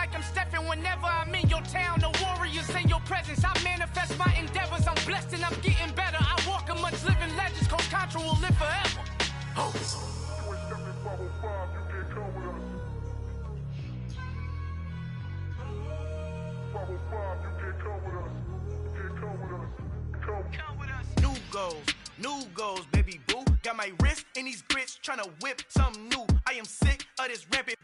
like I'm stepping whenever I'm in your town. The warriors in your presence. I manifest my endeavors. I'm blessed and I'm getting better. I walk amongst living legends. Coach Contra will live forever. Oh. New goals, baby boo. Got my wrist in these grits, tryna whip something new. I am sick of this rampant.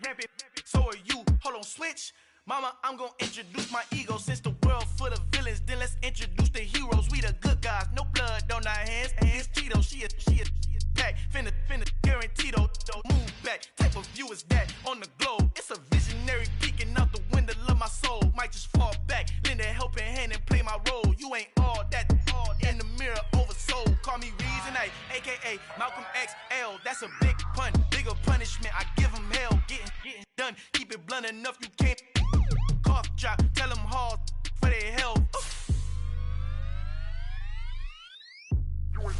So are you. Hold on, switch. Mama, I'm gonna introduce my ego. Since the world full of villains, then let's introduce the heroes. We the good guys, no blood on our hands. Hands Tito, she a pack. Finna, guaranteed don't move back. Type of view is that on the globe. It's a visionary peeking out the window of my soul. Might just fall back, lend a helping hand and play my role. You ain't all that in the mirror oversold. Call me Reason A, aka Malcolm XL. That's a big pun, bigger punishment. I give him hell, getting done. Keep it blunt enough, you can't cough drop. Tell them hard for their health. Al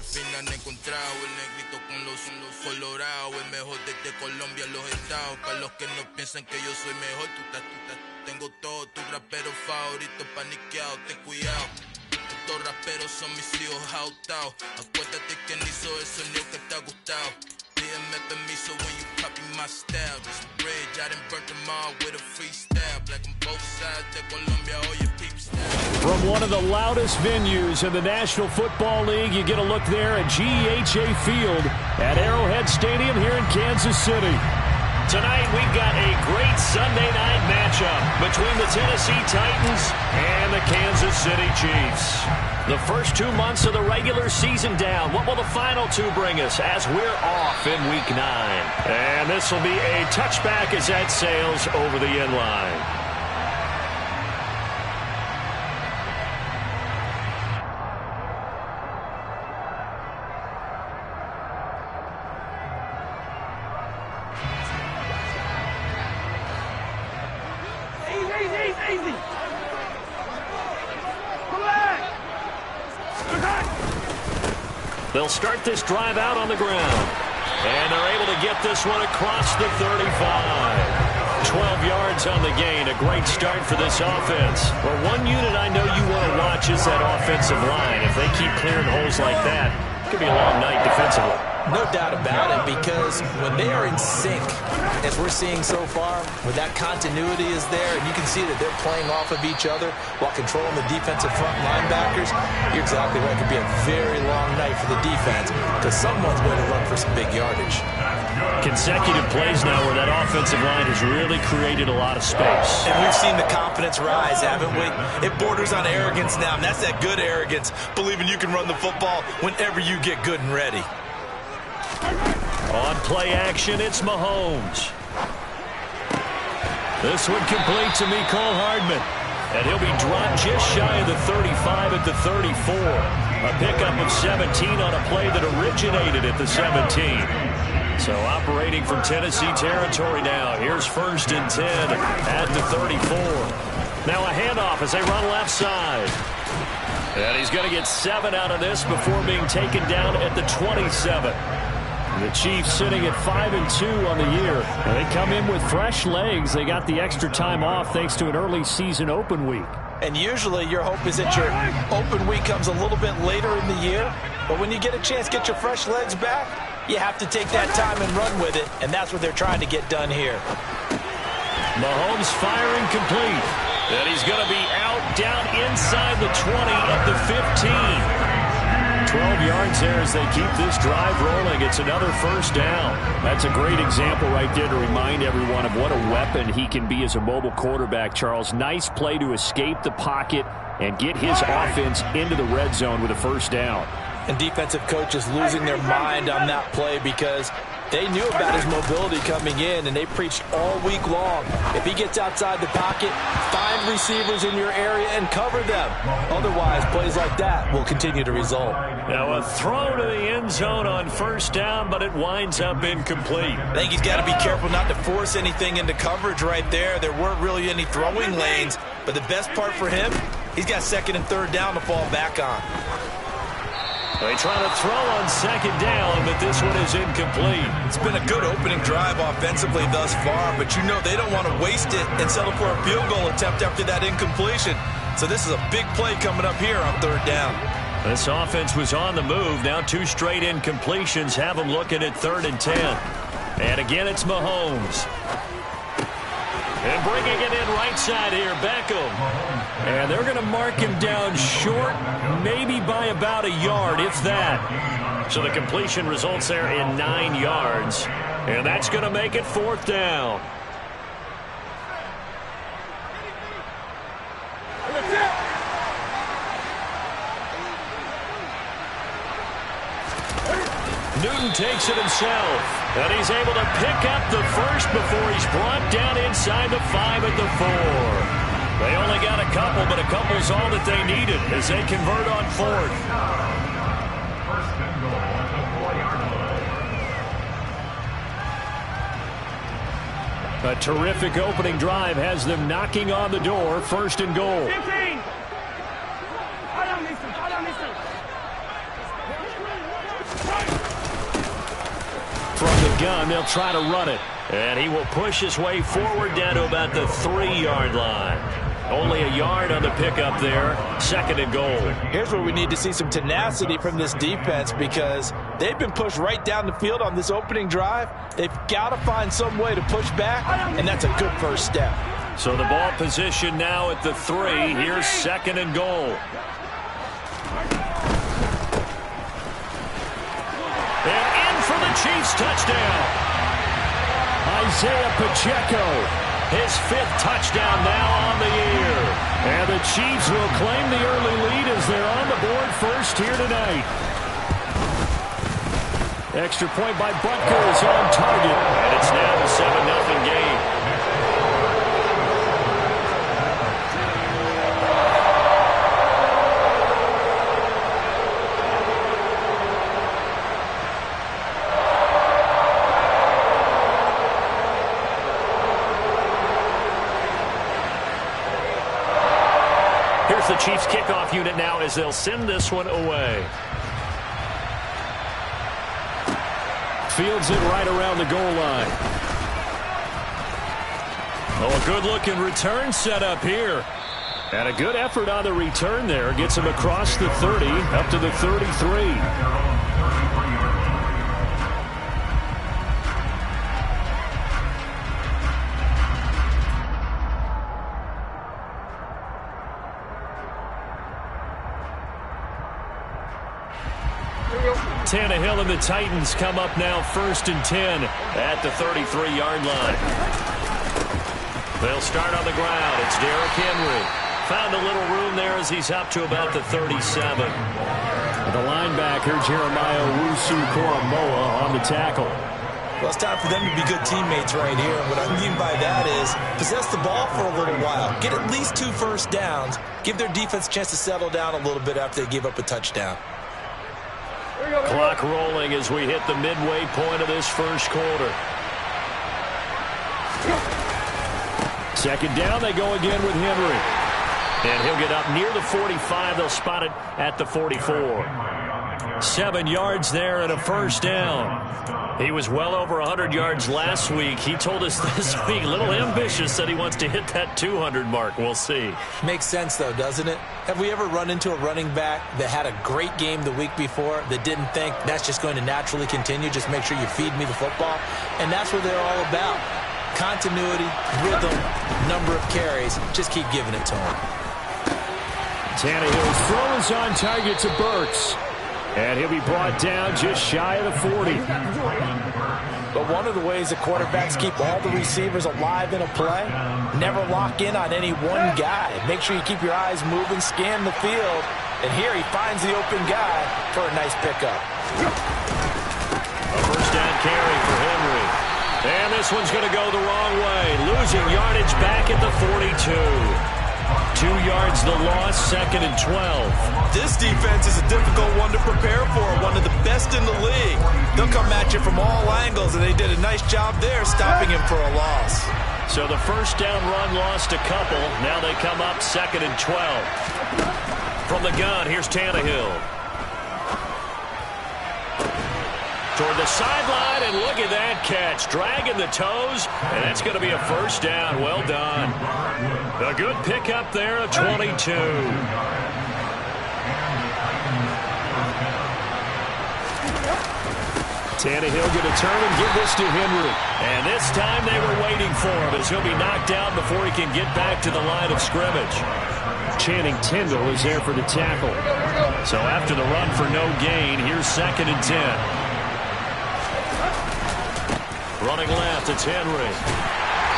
fin han encontrado el negrito con los colorados, el mejor desde Colombia, los estados. Para los que no piensan que yo soy mejor, tengo todo, tu rapero favorito paniqueado, ten cuidado. Estos raperos son mis hijos jautados. Acuérdate quién hizo el sonido que te ha gustado. Pídeme permiso when you copy my style. This bridge, I done burnt them all with a freestyle. Black on both sides de Colombia, all your peeps now. From one of the loudest venues in the National Football League, you get a look there at GEHA Field at Arrowhead Stadium here in Kansas City. Tonight, we've got a great Sunday night matchup between the Tennessee Titans and the Kansas City Chiefs. The first 2 months of the regular season down. What will the final two bring us as we're off in Week 9? And this will be a touchback as that sails over the end line. Easy. They'll start this drive out on the ground. And they're able to get this one across the 35. 12 yards on the gain. A great start for this offense. Well, one unit I know you want to watch is that offensive line. If they keep clearing holes like that, it could be a long night defensively. No doubt about it, because when they are in sync, as we're seeing so far, where that continuity is there, and you can see that they're playing off of each other while controlling the defensive front linebackers, you're exactly right. It could be a very long night for the defense, because someone's going to run for some big yardage. Consecutive plays now where that offensive line has really created a lot of space. And we've seen the confidence rise, haven't we? It borders on arrogance now, and that's that good arrogance, believing you can run the football whenever you get good and ready. On play action, it's Mahomes. This one complete to Mecole Hardman. And he'll be dropped just shy of the 35 at the 34. A pickup of 17 on a play that originated at the 17. So operating from Tennessee territory now. Here's 1st and 10 at the 34. Now a handoff as they run left side. And he's going to get 7 out of this before being taken down at the 27. The Chiefs sitting at 5-2 on the year. And they come in with fresh legs. They got the extra time off thanks to an early season open week. And usually your hope is that your open week comes a little bit later in the year. But when you get a chance to get your fresh legs back, you have to take that time and run with it. And that's what they're trying to get done here. Mahomes firing complete. And he's going to be out down inside the 20 at the 15. 12 yards there as they keep this drive rolling. It's another first down. That's a great example right there to remind everyone of what a weapon he can be as a mobile quarterback, Charles. Nice play to escape the pocket and get his offense into the red zone with a first down. And defensive coaches losing their mind on that play because they knew about his mobility coming in, and they preached all week long. If he gets outside the pocket, find receivers in your area and cover them. Otherwise, plays like that will continue to result. Now a throw to the end zone on first down, but it winds up incomplete. I think he's got to be careful not to force anything into coverage right there. There weren't really any throwing lanes, but the best part for him, he's got 2nd and 3rd down to fall back on. They try to throw on second down, but this one is incomplete. It's been a good opening drive offensively thus far, but you know they don't want to waste it and settle for a field goal attempt after that incompletion. So this is a big play coming up here on third down. This offense was on the move. Now 2 straight incompletions have them looking at 3rd and 10. And again, it's Mahomes. And bringing it in right side here, Beckham. And they're going to mark him down short, maybe by about a yard, if that. So the completion results there in 9 yards. And that's going to make it 4th down. Newton takes it himself, and he's able to pick up the first before he's brought down inside the 5 at the 4. They only got a couple, but a couple's all that they needed as they convert on 4th. A terrific opening drive has them knocking on the door, 1st and goal. 15. From the gun, they'll try to run it. And he will push his way forward down to about the 3-yard line. Only a yard on the pickup there. 2nd and goal. Here's where we need to see some tenacity from this defense because they've been pushed right down the field on this opening drive. They've got to find some way to push back, and that's a good first step. So the ball position now at the 3. Here's 2nd and goal. And in for the Chiefs touchdown. Isaiah Pacheco, his 5th touchdown now on the year. And the Chiefs will claim the early lead as they're on the board first here tonight. Extra point by Butker is on target. And it's now a 7-0 game. The Chiefs kickoff unit now as they'll send this one away. Fields it right around the goal line. Oh, a good-looking return set up here. And a good effort on the return there. Gets him across the 30, up to the 33. Tannehill and the Titans come up now 1st and 10 at the 33-yard line. They'll start on the ground. It's Derrick Henry. Found a little room there as he's up to about the 37. The linebacker, Jeremiah Owusu-Koramoah, on the tackle. Well, it's time for them to be good teammates right here. And what I mean by that is possess the ball for a little while. Get at least 2 first downs. Give their defense a chance to settle down a little bit after they give up a touchdown. Clock rolling as we hit the midway point of this first quarter. 2nd down, they go again with Henry. And he'll get up near the 45. They'll spot it at the 44. 7 yards there and a 1st down. He was well over 100 yards last week. He told us this week, a little ambitious, that he wants to hit that 200 mark. We'll see. Makes sense, though, doesn't it? Have we ever run into a running back that had a great game the week before that didn't think that's just going to naturally continue? Just make sure you feed me the football. And that's what they're all about. Continuity, rhythm, number of carries. Just keep giving it to him. Tannehill's throw is on target to Burks. And he'll be brought down just shy of the 40. But one of the ways the quarterbacks keep all the receivers alive in a play, never lock in on any one guy. Make sure you keep your eyes moving, scan the field. And here he finds the open guy for a nice pickup. A 1st down carry for Henry. And this one's going to go the wrong way. Losing yardage back at the 42. 2 yards the loss, 2nd and 12. This defense is a difficult one to prepare for, one of the best in the league. They'll come at you from all angles, and they did a nice job there stopping him for a loss. So the 1st down run lost a couple. Now they come up 2nd and 12. From the gun, here's Tannehill. toward the sideline, and look at that catch. Dragging the toes, and that's going to be a first down. Well done. A good pickup there of 22. Tannehill going to turn and give this to Henry. And this time they were waiting for him as he'll be knocked out before he can get back to the line of scrimmage. Channing Tindall is there for the tackle. So after the run for no gain, here's 2nd and 10. Running left, it's Henry.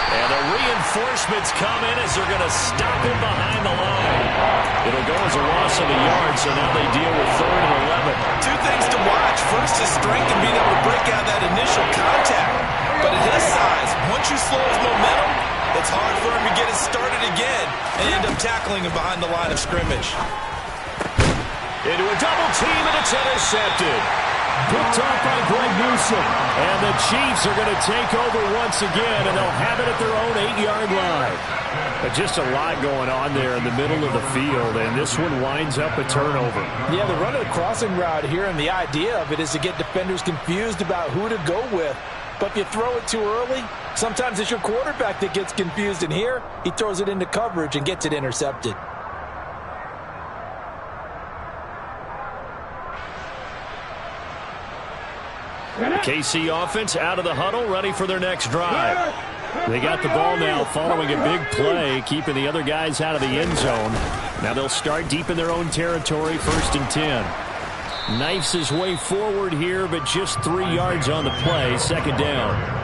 And the reinforcements come in as they're going to stop him behind the line. It'll go as a loss of a yard, so now they deal with 3rd and 11. Two things to watch. First, his strength and being able to break out that initial contact. But at his size, once you slow his momentum, it's hard for him to get it started again and end up tackling him behind the line of scrimmage. Into a double team, and it's intercepted. Picked off by Greg Newsome. And the Chiefs are going to take over once again, and they'll have it at their own 8-yard line. But just a lot going on there in the middle of the field, and this one winds up a turnover. Yeah, the run of the crossing route here, and the idea of it is to get defenders confused about who to go with. But if you throw it too early, sometimes it's your quarterback that gets confused, and here he throws it into coverage and gets it intercepted. KC offense out of the huddle, ready for their next drive. They got the ball now following a big play, keeping the other guys out of the end zone. Now they'll start deep in their own territory, 1st and 10. Knifes his way forward here, but just 3 yards on the play, 2nd down.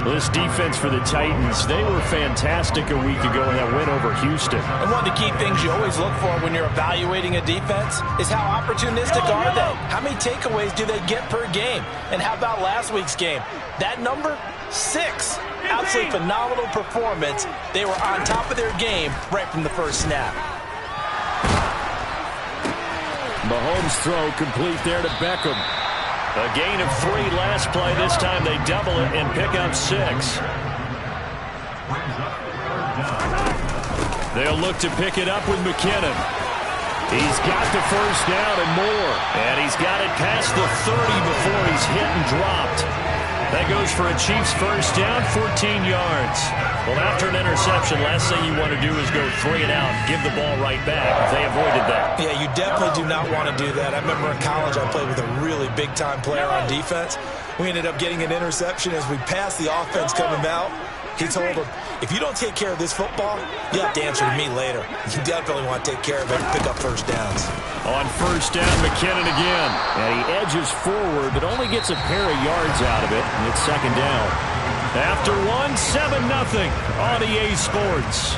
This defense for the Titans, they were fantastic a week ago in that win over Houston. And one of the key things you always look for when you're evaluating a defense is how opportunistic are they? How many takeaways do they get per game? And how about last week's game? That number? 6. Absolutely phenomenal performance. They were on top of their game right from the first snap. Mahomes' throw complete there to Beckham. A gain of 3 last play. This time they double it and pick up 6. They'll look to pick it up with McKinnon. He's got the first down and more. And he's got it past the 30 before he's hit and dropped. That goes for a Chiefs first down, 14 yards. Well, after an interception, last thing you want to do is go 3 and out and give the ball right back. They avoided that. Yeah, you definitely do not want to do that. I remember in college I played with a really big-time player on defense. We ended up getting an interception as we passed the offense coming out. He told him, if you don't take care of this football, you have to answer to me later. You definitely want to take care of it and pick up first downs. On first down, McKinnon again. And he edges forward, but only gets a pair of yards out of it, and it's 2nd down. After 1, 7-0 on EA Sports.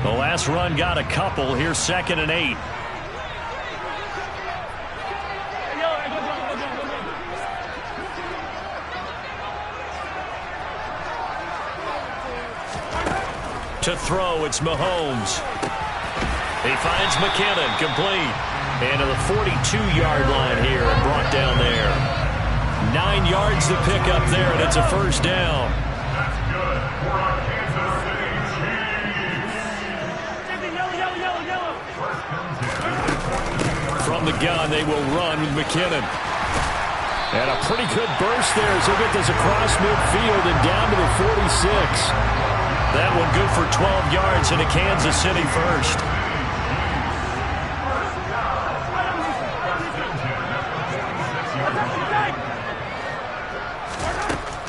The last run got a couple. Here's 2nd and 8. To throw, it's Mahomes. He finds McKinnon, complete. And to the 42-yard line here and brought down there. 9 yards to pick up there, and it's a first down. From the gun, they will run with McKinnon. And a pretty good burst there as he'll get this across midfield and down to the 46. That one good for 12 yards and a Kansas City first.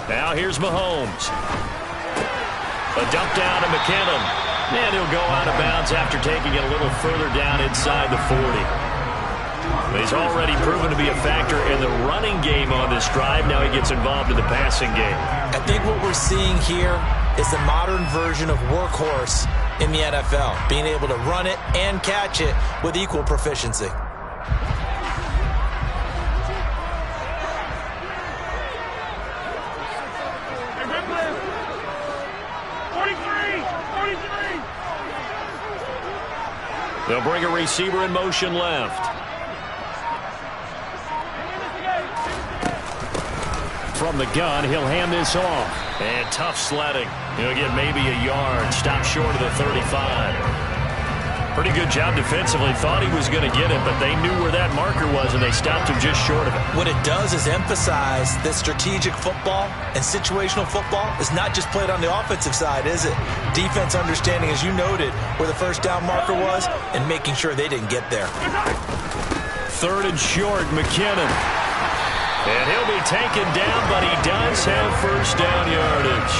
Now here's Mahomes. A dump down to McKinnon. And he'll go out of bounds after taking it a little further down inside the 40. He's already proven to be a factor in the running game on this drive. Now he gets involved in the passing game. I think what we're seeing here is the modern version of workhorse in the NFL, being able to run it and catch it with equal proficiency. They'll bring a receiver in motion left. from the gun. He'll hand this off. And tough sledding. He'll get maybe a yard. Stop short of the 35. Pretty good job defensively. Thought he was going to get it, but they knew where that marker was, and they stopped him just short of it. What it does is emphasize that strategic football and situational football is not just played on the offensive side, is it? Defense understanding, as you noted, where the first down marker was and making sure they didn't get there. 3rd and short, McKinnon. And he'll be taken down, but he does have first down yardage.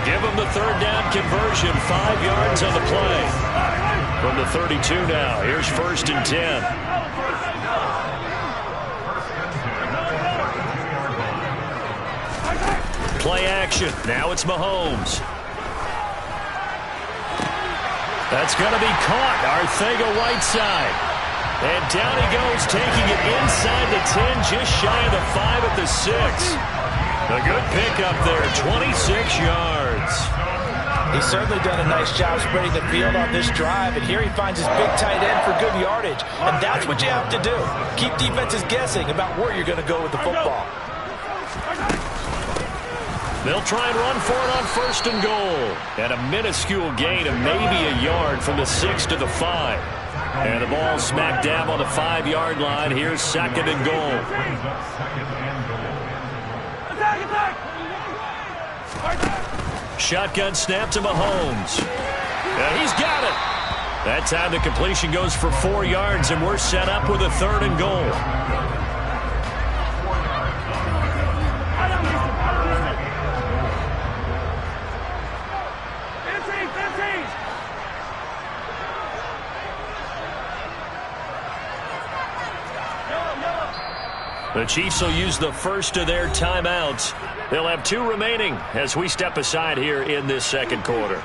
Give him the 3rd down conversion, 5 yards on the play. From the 32 now, here's 1st and 10. Play action, now it's Mahomes. That's going to be caught, Arcega-Whiteside. And down he goes, taking it inside the 10, just shy of the 5 at the 6. A good pickup there, 26 yards. He's certainly done a nice job spreading the field on this drive, and here he finds his big tight end for good yardage. And that's what you have to do. Keep defenses guessing about where you're going to go with the football. They'll try and run for it on 1st and goal. And a minuscule gain of maybe a yard from the 6 to the 5. And the ball smack dab on the 5-yard line. Here's 2nd and goal. Shotgun snap to Mahomes. And he's got it. That time the completion goes for 4 yards, and we're set up with a 3rd and goal. The Chiefs will use the first of their timeouts. They'll have 2 remaining as we step aside here in this 2nd quarter.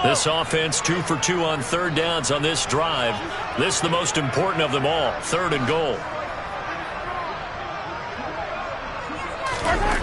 This offense 2 for 2 on 3rd downs on this drive. This is the most important of them all, 3rd and goal.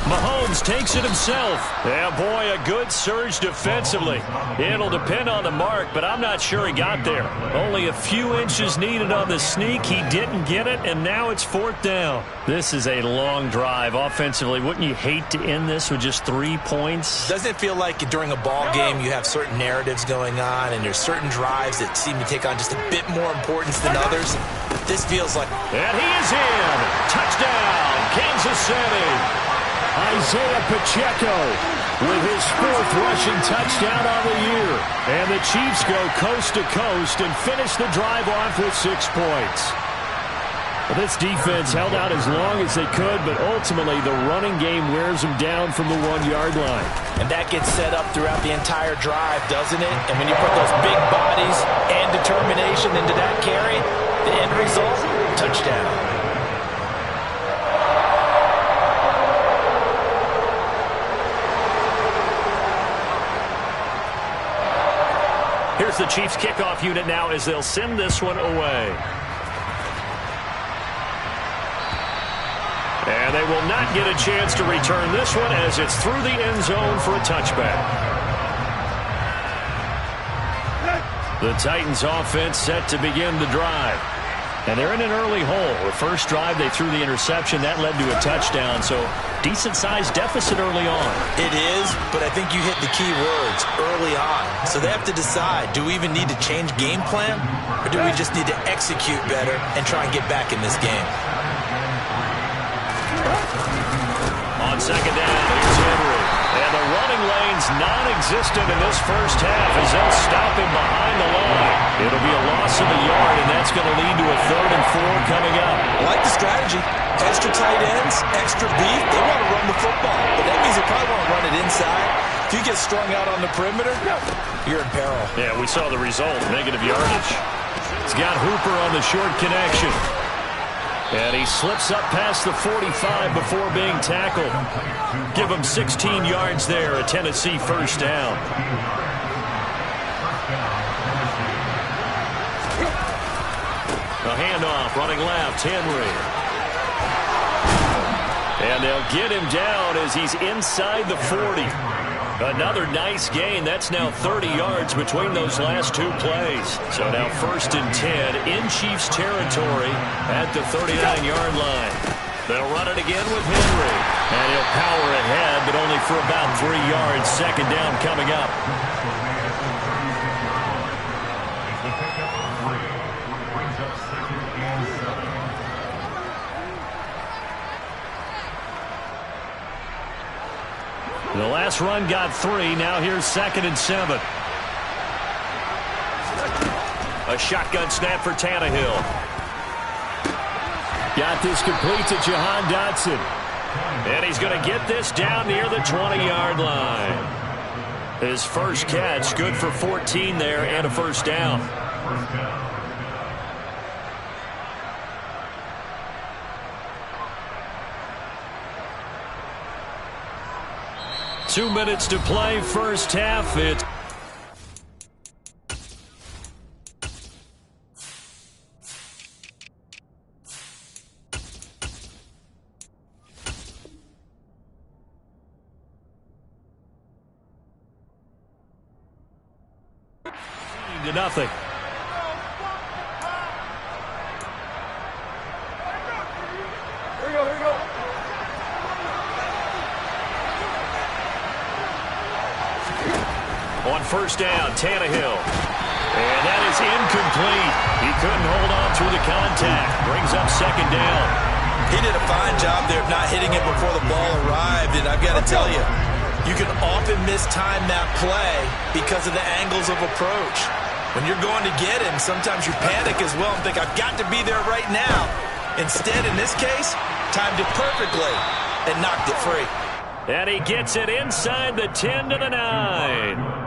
Mahomes takes it himself. Yeah, boy, a good surge defensively. It'll depend on the mark, but I'm not sure he got there. Only a few inches needed on the sneak. He didn't get it, and now it's 4th down. This is a long drive offensively. Wouldn't you hate to end this with just 3 points? Doesn't it feel like during a ball game you have certain narratives going on, and there's certain drives that seem to take on just a bit more importance than others? This feels like... And he is in. Touchdown, Kansas City. Isaiah Pacheco with his 4th rushing touchdown on the year. And the Chiefs go coast to coast and finish the drive off with 6 points. Well, this defense held out as long as they could, but ultimately the running game wears them down from the 1-yard line. And that gets set up throughout the entire drive, doesn't it? And when you put those big bodies and determination into that carry, the end result, touchdown. Here's the Chiefs kickoff unit now as they'll send this one away. And they will not get a chance to return this one as it's through the end zone for a touchback. The Titans offense set to begin the drive. And they're in an early hole. The first drive, they threw the interception. That led to a touchdown, so decent-sized deficit early on. It is, but I think you hit the key words, early on. So they have to decide, do we even need to change game plan, or do we just need to execute better and try and get back in this game? On 2nd down, here's Henry. And the running lane's non-existent in this first half as they'll stop him behind the line. It'll be a loss of a yard, and that's going to lead to a 3rd and 4 coming up. I like the strategy. Extra tight ends, extra beef. They want to run the football, but that means they probably want to run it inside. If you get strung out on the perimeter, you're in peril. Yeah, we saw the result, negative yardage. He's got Hooper on the short connection. And he slips up past the 45 before being tackled. Give him 16 yards there, a Tennessee first down. A handoff, running left, Henry. And they'll get him down as he's inside the 40. Another nice gain. That's now 30 yards between those last two plays. So now 1st and 10 in Chiefs territory at the 39-yard line. They'll run it again with Henry. And he'll power ahead, but only for about 3 yards. 2nd down coming up. The last run got 3. Now here's 2nd and 7. A shotgun snap for Tannehill. Got this complete to Jahan Dotson. And he's going to get this down near the 20-yard line. His first catch, good for 14 there and a 1st down. 2 minutes to play, first half. It's to nothing. Here we go. On 1st down, Tannehill. And that is incomplete. He couldn't hold on through the contact. Brings up 2nd down. He did a fine job there of not hitting it before the ball arrived. And I've got to tell you, you can often mistime that play because of the angles of approach. When you're going to get him, sometimes you panic as well and think, I've got to be there right now. Instead, in this case, timed it perfectly and knocked it free. And he gets it inside the 10 to the 9.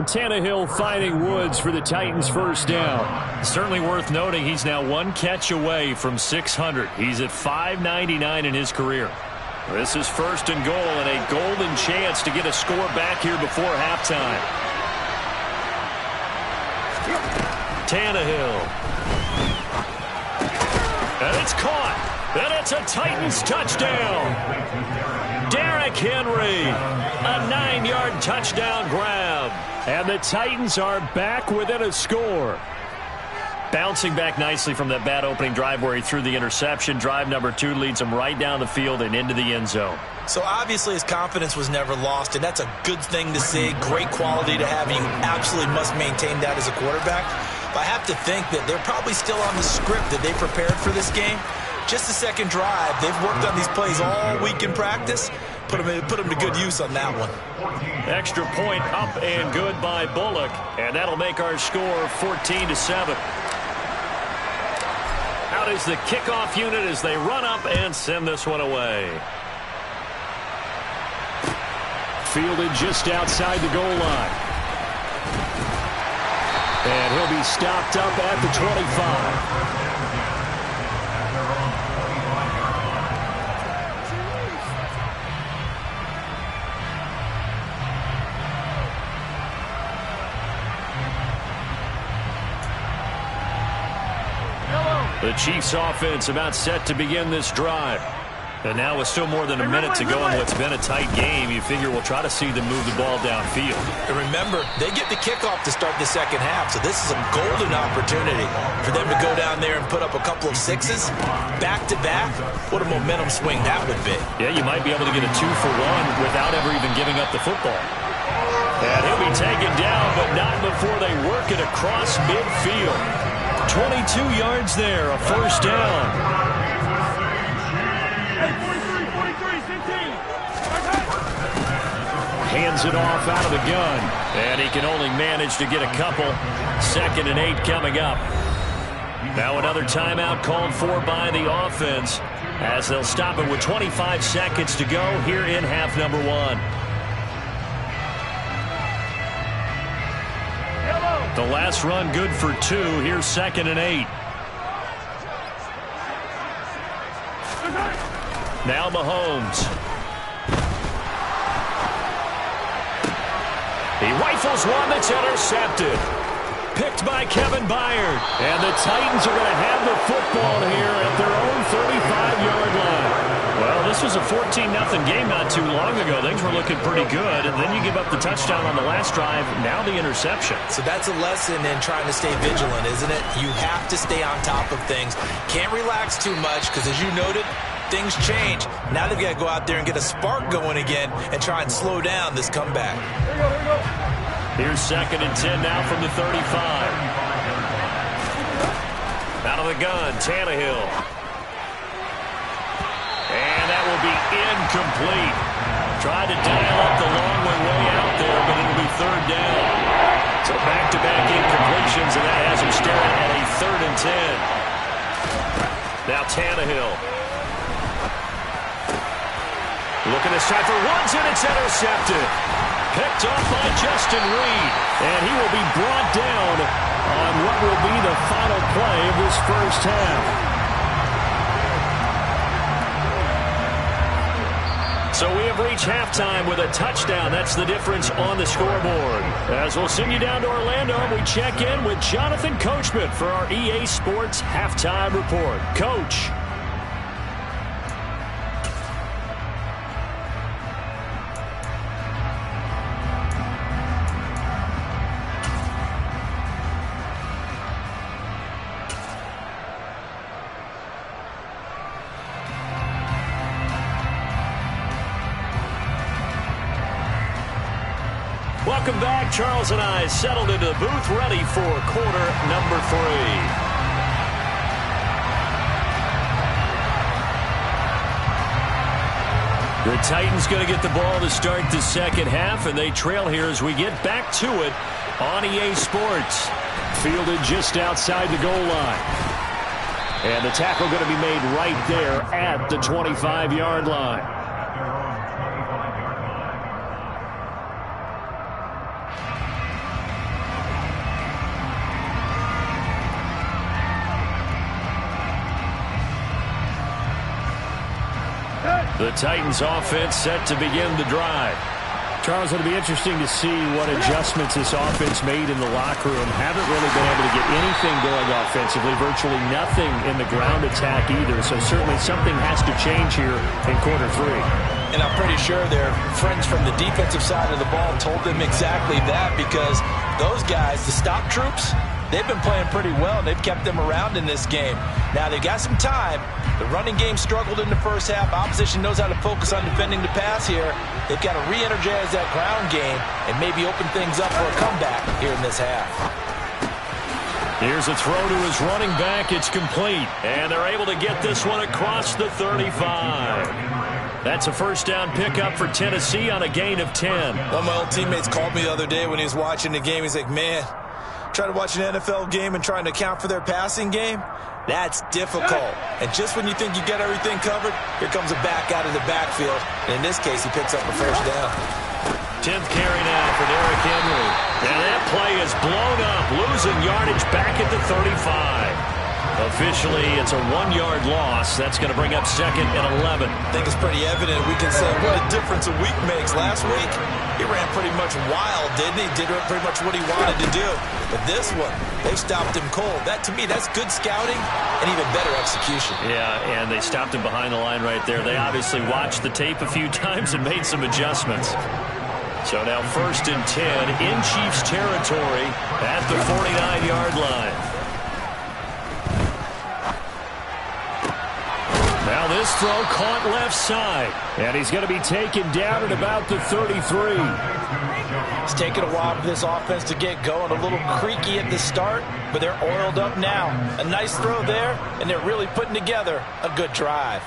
Tannehill finding Woods for the Titans' 1st down. Certainly worth noting he's now 1 catch away from 600. He's at 599 in his career. This is 1st and goal and a golden chance to get a score back here before halftime. Tannehill. And it's caught. And it's a Titans touchdown. Derrick Henry. A 9-yard touchdown grab. And the Titans are back within a score. Bouncing back nicely from that bad opening drive where he threw the interception. Drive number 2 leads him right down the field and into the end zone. So obviously his confidence was never lost, and that's a good thing to see. Great quality to have. You absolutely must maintain that as a quarterback. But I have to think that they're probably still on the script that they prepared for this game. Just the 2nd drive. They've worked on these plays all week in practice. Put them to good use on that one. Extra point up and good by Bullock. And that'll make our score 14-7. Out is the kickoff unit as they run up and send this one away. Fielded just outside the goal line. And he'll be stopped up at the 25. The Chiefs offense about set to begin this drive. And now with still more than a minute to go in what's been a tight game, you figure we'll try to see them move the ball downfield. And remember, they get the kickoff to start the 2nd half, so this is a golden opportunity for them to go down there and put up a couple of 6s back-to-back. What a momentum swing that would be. Yeah, you might be able to get a 2-for-1 without ever even giving up the football. And he'll be taken down, but not before they work it across midfield. 22 yards there, a 1st down. Hands it off out of the gun. And he can only manage to get a couple. 2nd and 8 coming up. Now another timeout called for by the offense as they'll stop it with 25 seconds to go here in half number 1. The last run good for 2. Here's 2nd and 8. Now Mahomes. He rifles one that's intercepted. Picked by Kevin Byard. And the Titans are going to have the football here at their own 35-yard line. Well, this was was a 14-0 game not too long ago. Things were looking pretty good, and then you give up the touchdown on the last drive, now the interception. So that's a lesson in trying to stay vigilant, isn't it? You have to stay on top of things. Can't relax too much because, as you noted, things change. Now they've got to go out there and get a spark going again and try and slow down this comeback. Here's 2nd and 10 now from the 35. Out of the gun, Tannehill. And that will be incomplete. Tried to dial up the long way out there, but it'll be 3rd down. So back-to-back incompletions, and that has him staring at a 3rd and 10. Now Tannehill. Looking this time for Woods, and it's intercepted. Picked off by Justin Reed. And he will be brought down on what will be the final play of this first half. So we have reached halftime with a touchdown. That's the difference on the scoreboard. As we'll send you down to Orlando, we check in with Jonathan Coachman for our EA Sports Halftime Report. Coach. Welcome back. Charles and I settled into the booth, ready for quarter number 3. The Titans going to get the ball to start the second half, and they trail here as we get back to it on EA Sports. Fielded just outside the goal line. And the tackle going to be made right there at the 25-yard line. The Titans offense set to begin the drive. Charles, it'll be interesting to see what adjustments this offense made in the locker room. Haven't really been able to get anything going offensively, virtually nothing in the ground attack either. So certainly something has to change here in quarter 3. And I'm pretty sure their friends from the defensive side of the ball told them exactly that, because those guys, the stop troops, they've been playing pretty well, and they've kept them around in this game. Now, they've got some time. The running game struggled in the first half. Opposition knows how to focus on defending the pass here. They've got to re-energize that ground game and maybe open things up for a comeback here in this half. Here's a throw to his running back. It's complete. And they're able to get this one across the 35. That's a first down pickup for Tennessee on a gain of 10. One of my old teammates called me the other day when he was watching the game. He's like, man, trying to watch an NFL game and trying to account for their passing game, that's difficult. And just when you think you got everything covered, here comes a back out of the backfield. And in this case, he picks up a first down. 10th carry now for Derrick Henry. And that play is blown up, losing yardage back at the 35. Officially, it's a 1-yard loss. That's going to bring up 2nd and 11. I think it's pretty evident. We can say what a difference a week makes. Last week, he ran pretty much wild, didn't he? Did pretty much what he wanted to do. But this one, they stopped him cold. That, to me, that's good scouting and even better execution. Yeah, and they stopped him behind the line right there. They obviously watched the tape a few times and made some adjustments. So now 1st and 10 in Chiefs territory at the 49-yard line. Now this throw caught left side, and he's going to be taken down at about the 33. It's taken a while for this offense to get going. A little creaky at the start, but they're oiled up now. A nice throw there, and they're really putting together a good drive.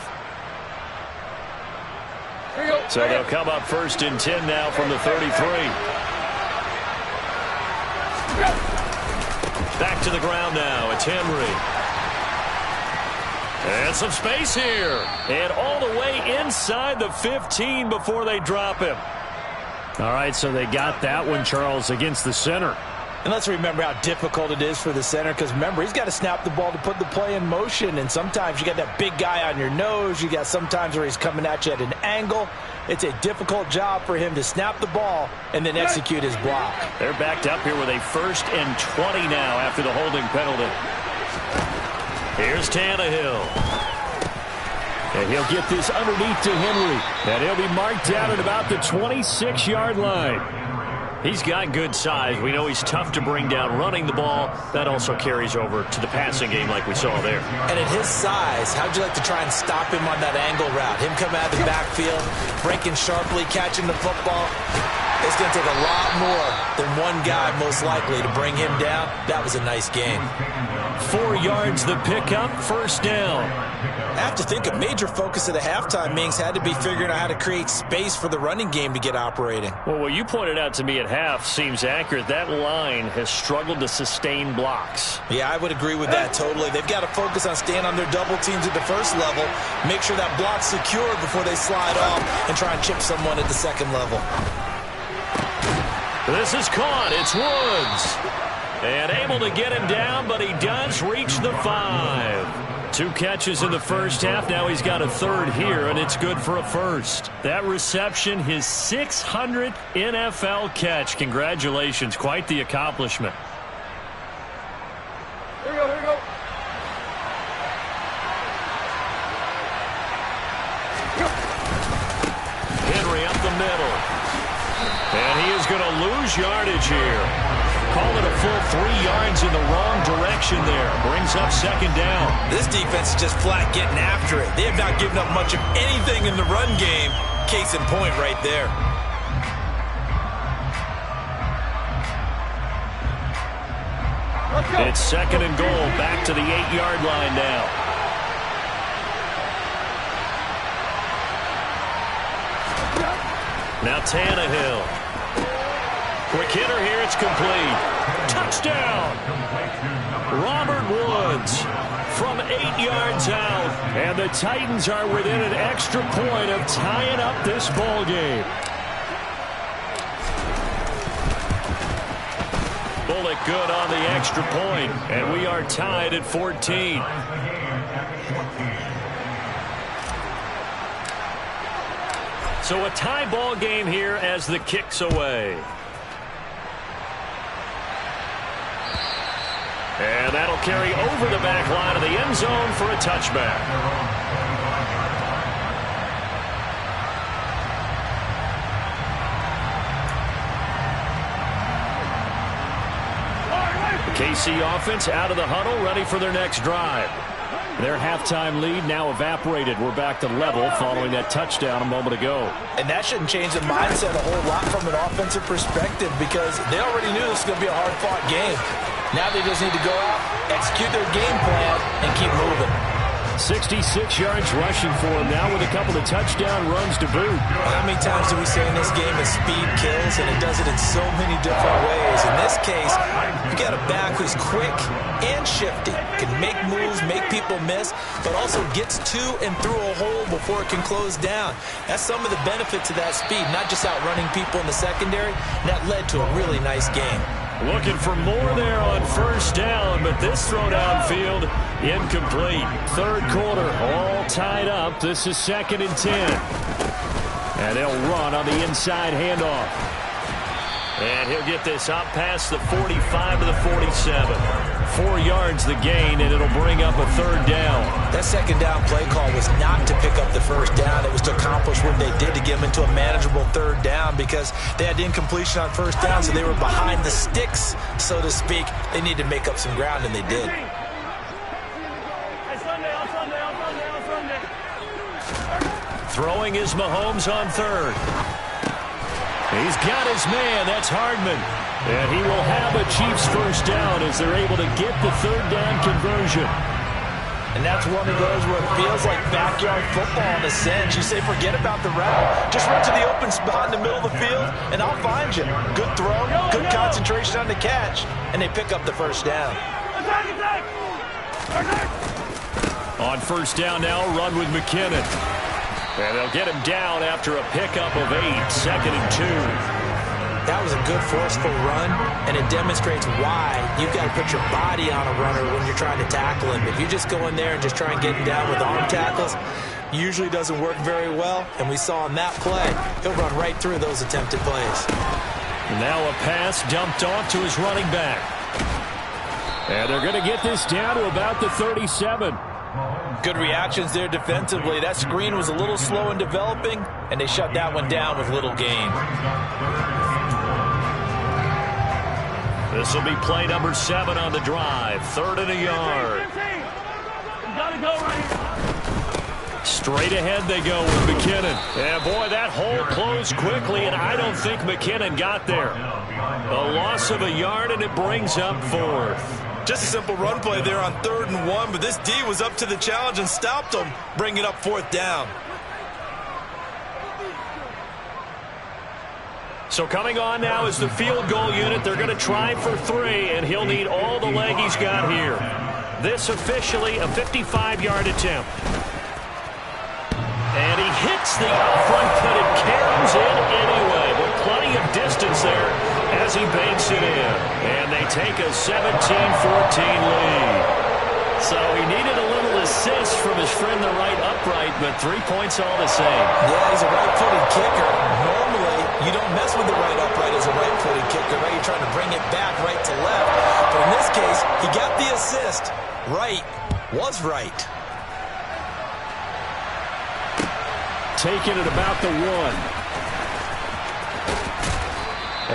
So they'll come up 1st and 10 now from the 33. Back to the ground now. It's Henry. And some space here. And all the way inside the 15 before they drop him. All right, so they got that one, Charles, against the center. And let's remember how difficult it is for the center, because remember, he's got to snap the ball to put the play in motion, and sometimes you got that big guy on your nose. You got sometimes where he's coming at you at an angle. It's a difficult job for him to snap the ball and then execute his block. They're backed up here with a 1st and 20 now after the holding penalty. Here's Tannehill. And he'll get this underneath to Henry. And he'll be marked down at about the 26-yard line. He's got good size. We know he's tough to bring down running the ball. That also carries over to the passing game like we saw there. And at his size, how'd you like to try and stop him on that angle route? Him coming out of the backfield, breaking sharply, catching the football. It's going to take a lot more than one guy, most likely, to bring him down. That was a nice game. 4 yards the pickup, first down. I have to think a major focus of the halftime, Minks, had to be figuring out how to create space for the running game to get operating. Well, what you pointed out to me at half seems accurate. That line has struggled to sustain blocks. Yeah, I would agree with that totally. They've got to focus on staying on their double teams at the first level, make sure that block's secure before they slide off and try and chip someone at the second level. This is caught. It's Woods. And able to get him down, but he does reach the 5. 2 catches in the first half. Now he's got a third here, and it's good for a first. That reception, his 600th NFL catch. Congratulations. Quite the accomplishment. Here we go, here we go. Henry up the middle. And he is going to lose yardage here. Call it a full 3 yards in the wrong direction there. Brings up second down. This defense is just flat getting after it. They have not given up much of anything in the run game. Case in point right there. It's second and goal. Back to the 8-yard line now. Now Tannehill. Quick hitter here, it's complete. Touchdown! Robert Woods from 8 yards out. And the Titans are within an extra point of tying up this ball game. Bullock good on the extra point, and we are tied at 14. So a tie ball game here as the kick's away. And that'll carry over the back line of the end zone for a touchback. The KC offense out of the huddle, ready for their next drive. Their halftime lead now evaporated. We're back to level following that touchdown a moment ago. And that shouldn't change the mindset a whole lot from an offensive perspective because they already knew this was going to be a hard-fought game. Now they just need to go out, execute their game plan, and keep moving. 66 yards rushing for him now with a couple of touchdown runs to boot. How many times do we say in this game that speed kills, and it does it in so many different ways? In this case, you got a back who's quick and shifty, can make moves, make people miss, but also gets to and through a hole before it can close down. That's some of the benefits of that speed, not just outrunning people in the secondary. That led to a really nice game. Looking for more there on first down, but this throw downfield incomplete. Third quarter, all tied up. This is 2nd and 10. And they'll run on the inside handoff. And he'll get this up past the 45 to the 47. 4 yards the gain, and it'll bring up a third down. That second down play call was not to pick up the first down. It was to accomplish what they did to get them into a manageable third down because they had incompletion on first down, so they were behind the sticks, so to speak. They needed to make up some ground, and they did. Throwing is Mahomes on third. He's got his man. That's Hardman. And he will have a Chiefs first down as they're able to get the third down conversion. And that's one of those where it feels like backyard football in a sense. You say, forget about the route. Just run to the open spot in the middle of the field, and I'll find you. Good throw, good concentration on the catch, and they pick up the first down. On first down now, run with McKinnon. And they'll get him down after a pickup of 8, 2nd and 2. That was a good forceful run, and it demonstrates why you've got to put your body on a runner when you're trying to tackle him. If you just go in there and just try and get him down with arm tackles, usually doesn't work very well, and we saw in that play, he'll run right through those attempted plays. Now a pass dumped off to his running back. And they're going to get this down to about the 37. Good reactions there defensively. That screen was a little slow in developing, and they shut that one down with little gain. This will be play number 7 on the drive. 3rd and a yard. Straight ahead they go with McKinnon. And boy, that hole closed quickly, and I don't think McKinnon got there. A loss of a yard, and it brings up 4th. Just a simple run play there on 3rd and 1, but this D was up to the challenge and stopped them, bringing up 4th down. So coming on now is the field goal unit. They're going to try for 3, and he'll need all the leg he's got here. This officially a 55-yard attempt. And he hits the front, but it carries in anyway. But plenty of distance there as he banks it in. And they take a 17-14 lead. So he needed a little assist from his friend the right upright, but 3 points all the same. Yeah, he's a right-footed kicker. Normally, you don't mess with the right upright as a right-footed kicker, right? You're trying to bring it back right to left. But in this case, he got the assist. Right was right. Taking it about the 1.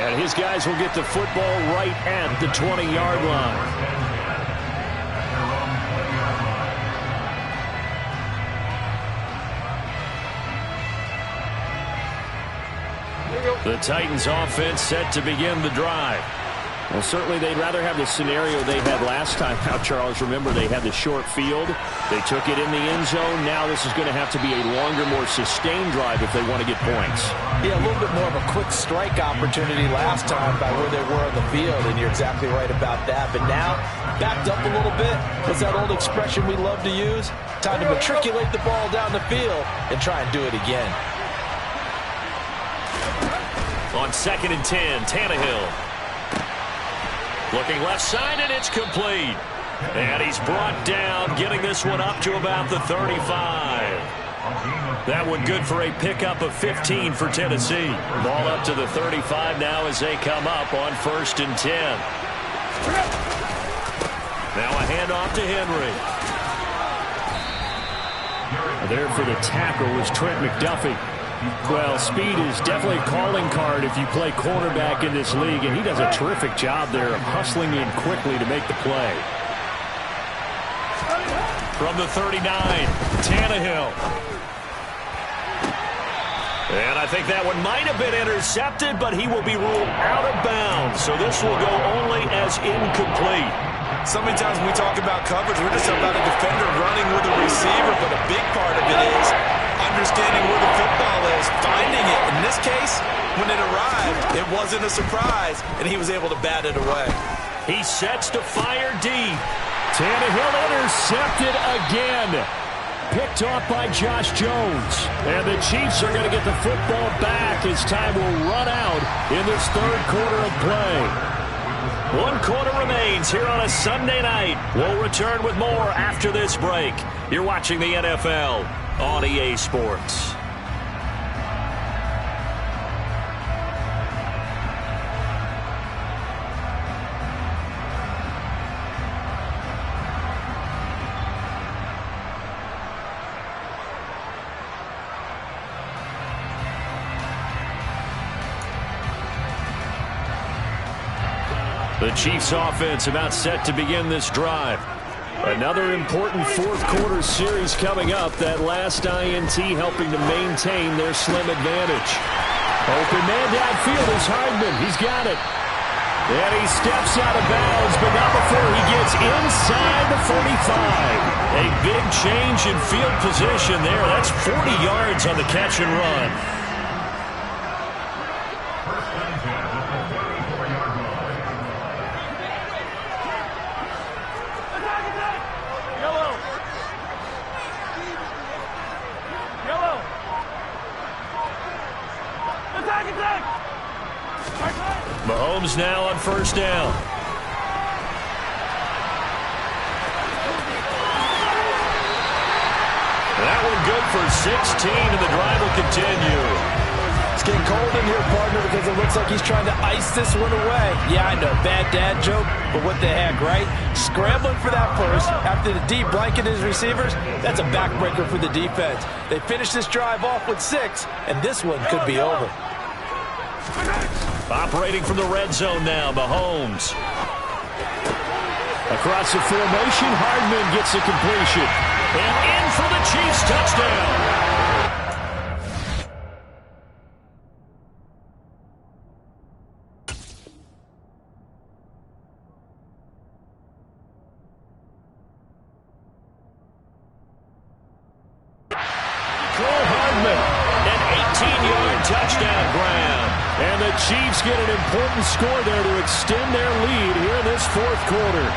And his guys will get the football right at the 20-yard line. The Titans offense set to begin the drive. Well, certainly they'd rather have the scenario they had last time out, Charles. Remember, they had the short field. They took it in the end zone. Now this is going to have to be a longer, more sustained drive if they want to get points. Yeah, a little bit more of a quick strike opportunity last time by where they were on the field, and you're exactly right about that. But now, backed up a little bit. What's that old expression we love to use? Time to matriculate the ball down the field and try and do it again. On 2nd and 10, Tannehill. Looking left side, and it's complete. And he's brought down, getting this one up to about the 35. That one good for a pickup of 15 for Tennessee. Ball up to the 35 now as they come up on 1st and 10. Now a handoff to Henry. There for the tackle was Trent McDuffie. Well, speed is definitely a calling card if you play quarterback in this league, and he does a terrific job there of hustling in quickly to make the play. From the 39, Tannehill. And I think that one might have been intercepted, but he will be ruled out of bounds, so this will go only as incomplete. So many times when we talk about coverage, we're just about a defender running with a receiver, but a big part of it is understanding where the football is, finding it. In this case, when it arrived, it wasn't a surprise, and he was able to bat it away. He sets to fire deep. Tannehill intercepted again. Picked off by Josh Jones. And the Chiefs are going to get the football back as time will run out in this 3rd quarter of play. 1 quarter remains here on a Sunday night. We'll return with more after this break. You're watching the NFL on EA Sports. The Chiefs offense about set to begin this drive. Another important 4th quarter series coming up. That last INT helping to maintain their slim advantage. Open man downfield is Hardman. He's got it. And he steps out of bounds, but not before he gets inside the 45. A big change in field position there. That's 40 yards on the catch and run. Mahomes now on 1st down. That one good for 16, and the drive will continue. It's getting cold in here, partner, because it looks like he's trying to ice this one away. Yeah, I know, bad dad joke, but what the heck, right? Scrambling for that first after the deep blanket his receivers, that's a backbreaker for the defense. They finish this drive off with 6, and this one could be over. Operating from the red zone now, Mahomes. Across the formation, Hardman gets a completion. And in for the Chiefs touchdown. Touchdown ground. And the Chiefs get an important score there to extend their lead here in this fourth quarter.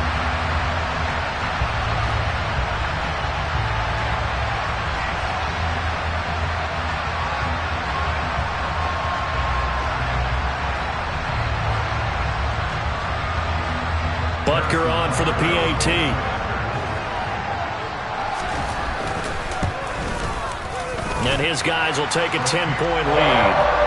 Butker on for the PAT. And his guys will take a 10-point lead.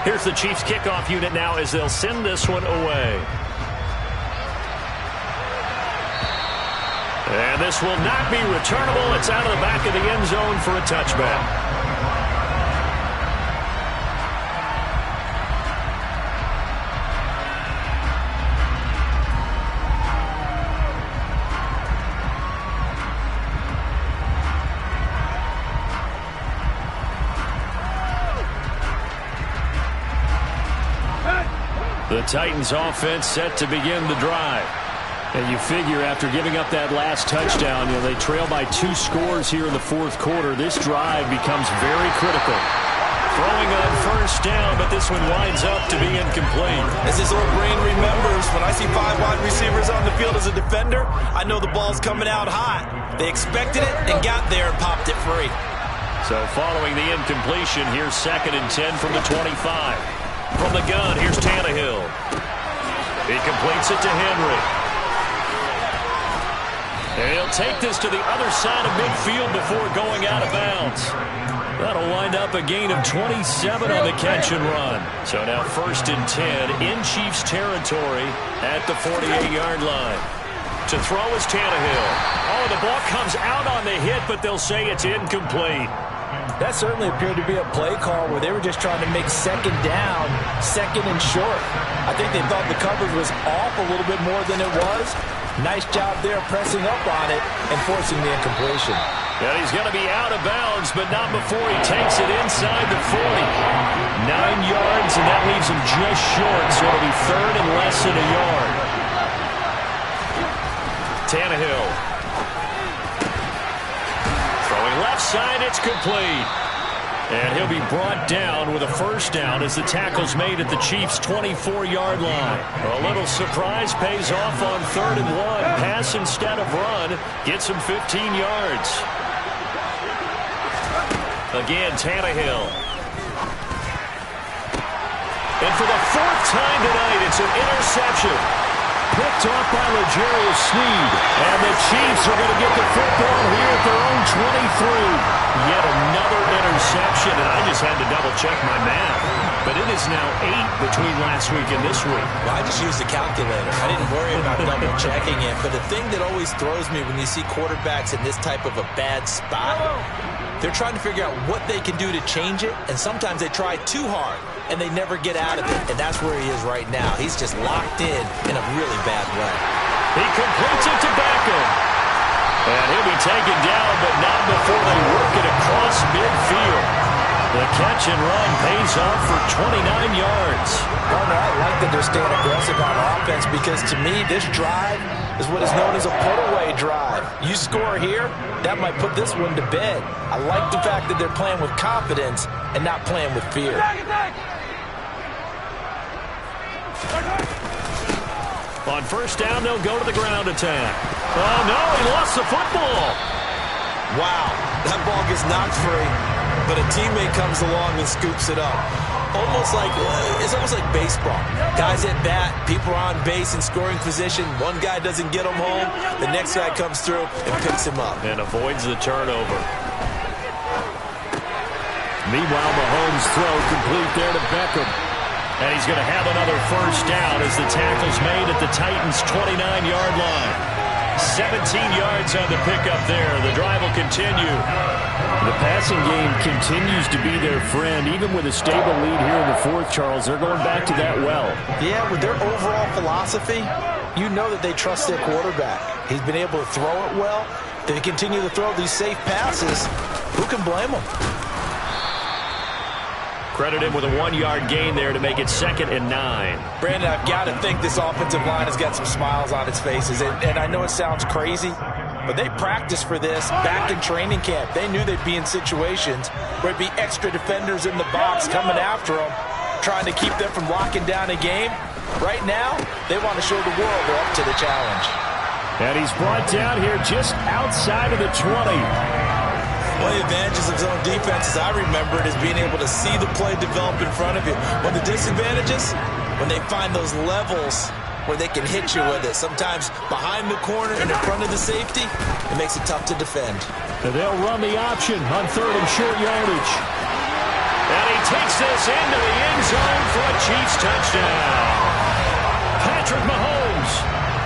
Here's the Chiefs kickoff unit now as they'll send this one away. And this will not be returnable. It's out of the back of the end zone for a touchback. The Titans offense set to begin the drive. And you figure after giving up that last touchdown, they trail by 2 scores here in the fourth quarter. This drive becomes very critical. Throwing on first down, but this one winds up to be incomplete. As this old brain remembers, when I see 5 wide receivers on the field as a defender, I know the ball's coming out hot. They expected it and got there and popped it free. So following the incompletion, here's 2nd and 10 from the 25. From the gun, here's Tannehill. He completes it to Henry. And he'll take this to the other side of midfield before going out of bounds. That'll wind up a gain of 27 on the catch and run. So now 1st and 10 in Chiefs territory at the 48-yard line. To throw is Tannehill. Oh, the ball comes out on the hit, but they'll say it's incomplete. That certainly appeared to be a play call where they were just trying to make 2nd down, 2nd and short. I think they thought the coverage was off a little bit more than it was. Nice job there pressing up on it and forcing the incompletion. And he's going to be out of bounds, but not before he takes it inside the 40. 9 yards, and that leaves him just short, so it'll be 3rd and less than a yard. Tannehill. Throwing left side, it's complete. And he'll be brought down with a first down as the tackle's made at the Chiefs' 24-yard line. A little surprise pays off on 3rd and 1. Pass instead of run gets him 15 yards. Again, Tannehill. And for the 4th time tonight, it's an interception. Picked off by L'Jarius Sneed. And the Chiefs are going to get the football here at their own 23. Yet another interception, and I just had to double-check my math. But it is now 8 between last week and this week. Well, I just used the calculator. I didn't worry about double-checking it. But the thing that always throws me when you see quarterbacks in this type of a bad spot, they're trying to figure out what they can do to change it, and sometimes they try too hard, and they never get out of it. And that's where he is right now. He's just locked in a really bad way. He completes it to Beckham. And he'll be taken down, but not before they work it across midfield. The catch and run pays off for 29 yards. Partner, I like that they're staying aggressive on offense because, to me, this drive is what is known as a put-away drive. You score here, that might put this one to bed. I like the fact that they're playing with confidence and not playing with fear. On first down, they'll go to the ground attack. Oh, no, he lost the football. Wow, that ball gets knocked free, but a teammate comes along and scoops it up. It's almost like baseball. Guys at bat, people are on base in scoring position. One guy doesn't get him home. The next guy comes through and picks him up. And avoids the turnover. Meanwhile, Mahomes' throw complete there to Beckham. And he's going to have another first down as the tackle's made at the Titans' 29-yard line. 17 yards on the pickup there. The drive will continue. The passing game continues to be their friend. Even with a stable lead here in the fourth, Charles, they're going back to that well. Yeah, with their overall philosophy, you know that they trust their quarterback. He's been able to throw it well. They continue to throw these safe passes. Who can blame them? Credit him with a 1-yard gain there to make it 2nd and 9. Brandon, I've got to think this offensive line has got some smiles on its faces. And I know it sounds crazy, but they practiced for this back in training camp. They knew they'd be in situations where it'd be extra defenders in the box coming after them, trying to keep them from locking down a game. Right now, they want to show the world they're up to the challenge. And he's brought down here just outside of the 20. One of the advantages of zone defense, as I remember it, is being able to see the play develop in front of you. One of the disadvantages, when they find those levels where they can hit you with it, sometimes behind the corner and in front of the safety, it makes it tough to defend. And they'll run the option on 3rd and short yardage. And he takes this into the end zone for a Chiefs touchdown. Patrick Mahomes,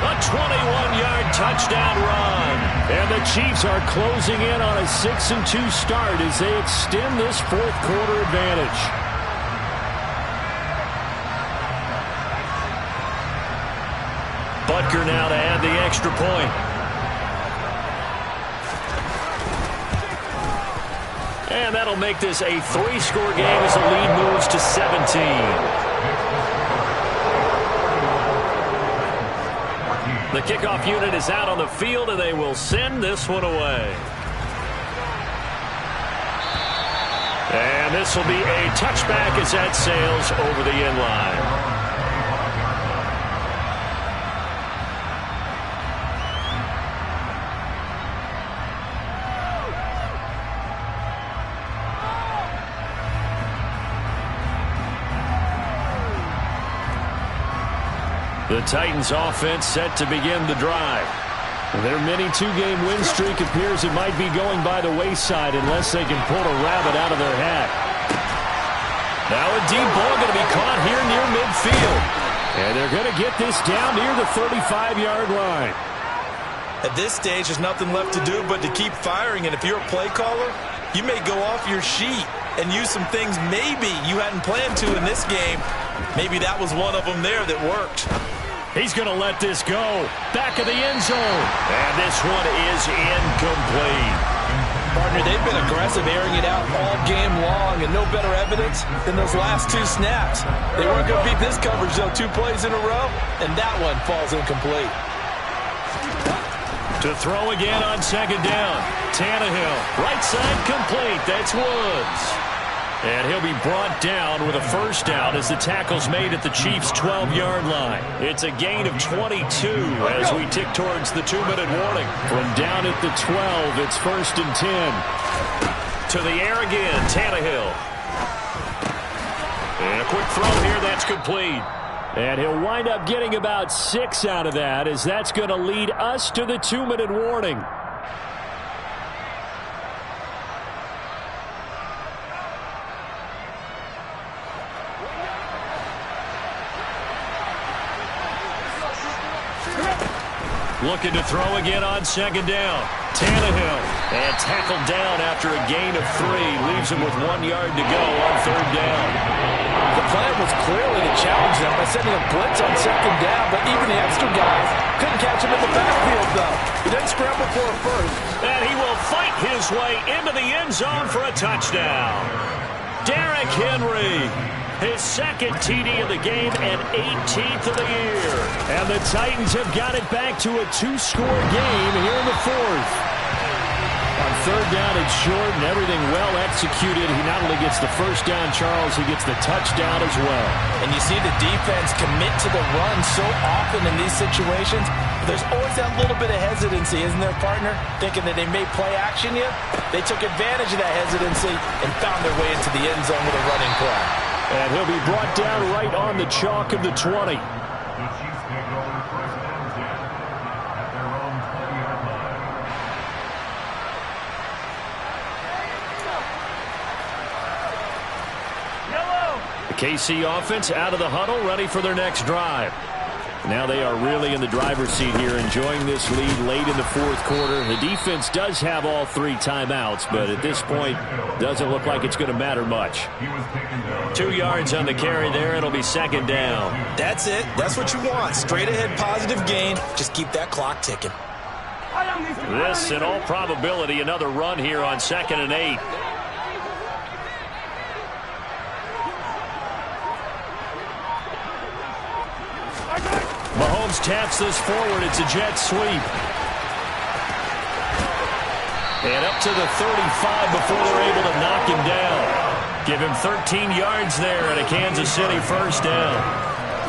a 21-yard touchdown run. And the Chiefs are closing in on a 6-2 start as they extend this fourth quarter advantage. Butker now to add the extra point. And that'll make this a 3-score game as the lead moves to 17. The kickoff unit is out on the field, and they will send this one away. And this will be a touchback as that sails over the end line. The Titans offense set to begin the drive. Their mini 2-game win streak appears it might be going by the wayside unless they can pull a rabbit out of their hat. Now a deep ball going to be caught here near midfield. And they're going to get this down near the 35-yard line. At this stage, there's nothing left to do but to keep firing. And if you're a play caller, you may go off your sheet and use some things maybe you hadn't planned to in this game. Maybe that was one of them there that worked. He's going to let this go. Back of the end zone. And this one is incomplete. Partner, they've been aggressive, airing it out all game long, and no better evidence than those last 2 snaps. They weren't going to beat this coverage, though, 2 plays in a row, and that one falls incomplete. To throw again on 2nd down. Tannehill, right side complete. That's Woods. And he'll be brought down with a first down as the tackle's made at the Chiefs' 12-yard line. It's a gain of 22 as we tick towards the 2-minute warning. From down at the 12, it's 1st and 10. To the air again, Tannehill. And a quick throw here, that's complete. And he'll wind up getting about 6 out of that as that's going to lead us to the 2-minute warning. Looking to throw again on 2nd down. Tannehill. And tackled down after a gain of 3. Leaves him with 1 yard to go on 3rd down. The plan was clearly to challenge them by sending a blitz on 2nd down, but even the extra guys couldn't catch him in the backfield, though. He didn't scramble for a first. And he will fight his way into the end zone for a touchdown. Derrick Henry. His 2nd TD of the game and 18th of the year. And the Titans have got it back to a 2-score game here in the 4th. On third down and short, and everything well executed. He not only gets the first down, Charles, he gets the touchdown as well. And you see the defense commit to the run so often in these situations. There's always that little bit of hesitancy, isn't there, partner? Thinking that they may play action you. They took advantage of that hesitancy and found their way into the end zone with a running play. And he'll be brought down right on the chalk of the 20. KC offense out of the huddle, ready for their next drive. Now they are really in the driver's seat here, enjoying this lead late in the fourth quarter. The defense does have all 3 timeouts, but at this point, doesn't look like it's going to matter much. 2 yards on the carry there. It'll be second down. That's it. That's what you want. Straight ahead positive gain. Just keep that clock ticking. This, in all probability, another run here on 2nd and 8. Mahomes taps this forward. It's a jet sweep. And up to the 35 before they're able to knock him down. Give him 13 yards there at a Kansas City first down.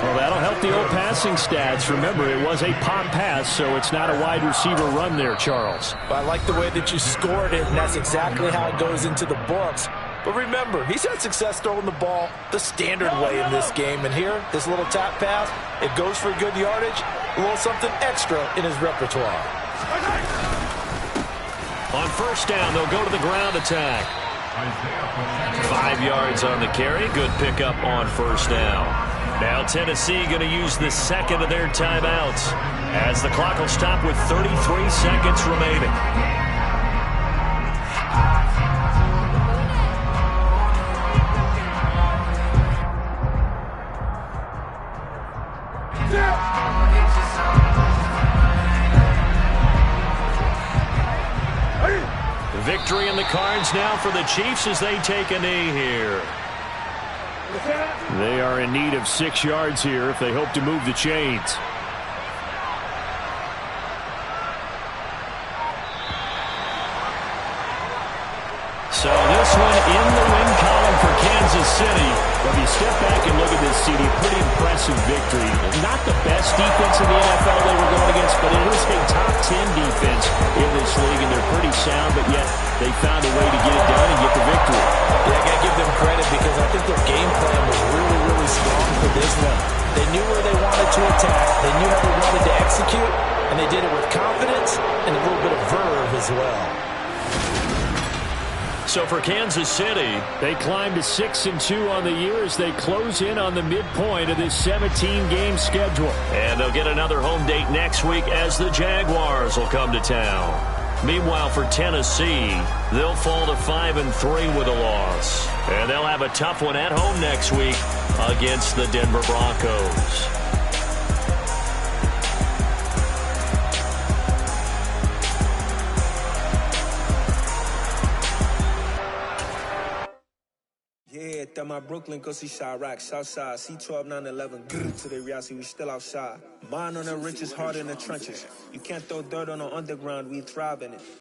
Well, that'll help the old passing stats. Remember, it was a pop pass, so it's not a wide receiver run there, Charles. I like the way that you scored it, and that's exactly how it goes into the books. But remember, he's had success throwing the ball the standard way in this game. And here, this little tap pass, it goes for good yardage, a little something extra in his repertoire. On first down, they'll go to the ground attack. 5 yards on the carry. Good pickup on first down. Now Tennessee going to use the second of their timeouts as the clock will stop with 33 seconds remaining. Victory in the cards now for the Chiefs as they take a knee here. They are in need of 6 yards here if they hope to move the chains. So this one in the win column for Kansas City. But if you step back and look at this, CD, pretty impressive victory. Not the best defense in the NFL they were going against, but it is a top 10 defense in this league, and they're pretty sound, but yet they found a way to get it done and get the victory. Yeah, I got to give them credit because I think their game plan was really, really strong for this one. They knew where they wanted to attack. They knew how they wanted to execute, and they did it with confidence and a little bit of verve as well. So for Kansas City, they climb to 6-2 on the year as they close in on the midpoint of this 17-game schedule. And they'll get another home date next week as the Jaguars will come to town. Meanwhile, for Tennessee, they'll fall to 5-3 with a loss. And they'll have a tough one at home next week against the Denver Broncos. Yeah, that my Brooklyn, go see Chirac, Southside, C12, 911, good to the reality, we still outside. Mine on the richest, heart in the trenches. You can't throw dirt on the underground, we thrive in it.